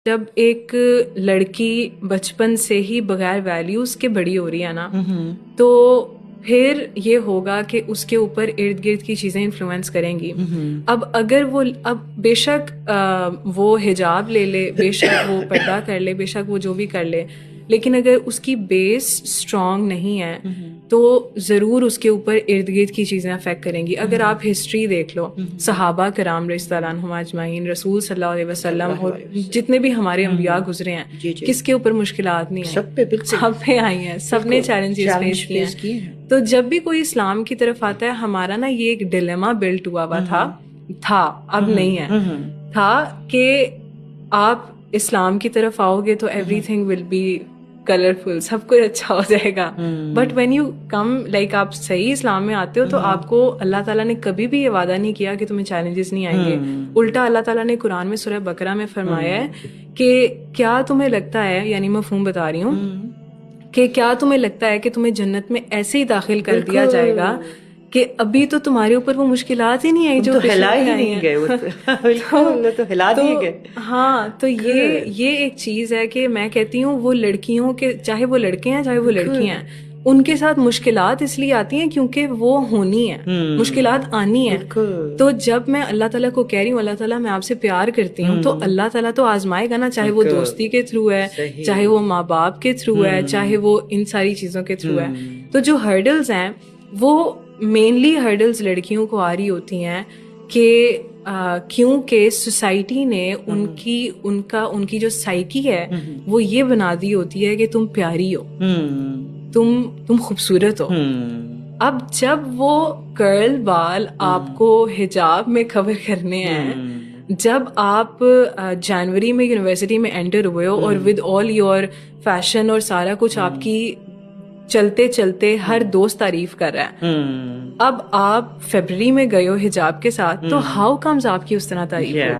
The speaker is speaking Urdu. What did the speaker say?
جب ایک لڑکی بچپن سے ہی بغیر ویلیوز کے بڑی ہو رہی ہے نا تو پھر یہ ہوگا کہ اس کے اوپر ارد گرد کی چیزیں انفلوئنس کریں گی. اب اگر وہ بے شک وہ حجاب لے لے, بے شک وہ پردہ کر لے, بے شک وہ جو بھی کر لے, لیکن اگر اس کی بیس اسٹرانگ نہیں ہے تو ضرور اس کے اوپر ارد گرد کی چیزیں افیکٹ کریں گی. اگر آپ ہسٹری دیکھ لو, صحابہ کرام رضی اللہ عنہم اجمعین, رسول صلی اللہ علیہ وسلم اور جتنے بھی ہمارے انبیاء گزرے ہیں, کس کے اوپر مشکلات نہیں ہیں؟ سب پہ آئی ہیں, سب نے چیلنجز فیس کیے ہیں. تو جب بھی کوئی اسلام کی طرف آتا ہے, ہمارا نا یہ ایک ڈیلیما بلٹ ہوا تھا, اب نہیں ہے, تھا کہ آپ اسلام کی طرف آؤ گے تو everything will be colourful, سب کچھ اچھا ہو جائے گا. But when you come, like آپ صحیح اسلام میں آتے ہو تو آپ کو اللہ تعالیٰ نے کبھی بھی یہ وعدہ نہیں کیا کہ تمہیں چیلنجز نہیں آئیں گے. الٹا اللہ تعالیٰ نے قرآن میں سورہ بقرہ میں فرمایا ہے کہ کیا تمہیں لگتا ہے, یعنی مفہوم بتا رہی ہوں, کہ کیا تمہیں لگتا ہے کہ تمہیں جنت میں ایسے ہی داخل کر دیا جائے گا کہ ابھی تو تمہارے اوپر وہ مشکلات ہی نہیں آئی جو ہلا ہی نہیں گئے. ہاں, تو یہ ایک چیز ہے کہ میں کہتی ہوں وہ لڑکیوں کے, چاہے وہ لڑکے ہیں چاہے وہ لڑکیاں ہیں, ان کے ساتھ مشکلات اس لیے آتی ہیں کیونکہ وہ ہونی ہیں, مشکلات آنی ہیں. تو جب میں اللہ تعالیٰ کو کہہ رہی ہوں اللہ تعالیٰ میں آپ سے پیار کرتی ہوں, تو اللہ تعالیٰ تو آزمائے گا نا, چاہے وہ دوستی کے تھرو ہے, چاہے وہ ماں باپ کے تھرو ہے, چاہے وہ ان ساری چیزوں کے تھرو ہے. تو جو ہرڈلز ہیں وہ مینلی ہرڈلز لڑکیوں کو آ رہی ہوتی ہیں کہ کیونکہ سوسائٹی نے ان کی جو سائیکی ہے وہ یہ بنا دی ہوتی ہے کہ تم پیاری ہو, تم خوبصورت ہو. اب جب وہ کرل بال آپ کو حجاب میں کور کرنے ہیں, جب آپ جنوری میں یونیورسٹی میں انٹر ہوئے ہو اور ود آل یور فیشن اور سارا کچھ آپ کی چلتے چلتے ہر دوست تعریف کر رہا ہے, اب آپ فیبرری میں گئے ہو حجاب کے ساتھ, تو ہاؤ کمز آپ کی اس طرح تعریف ہو؟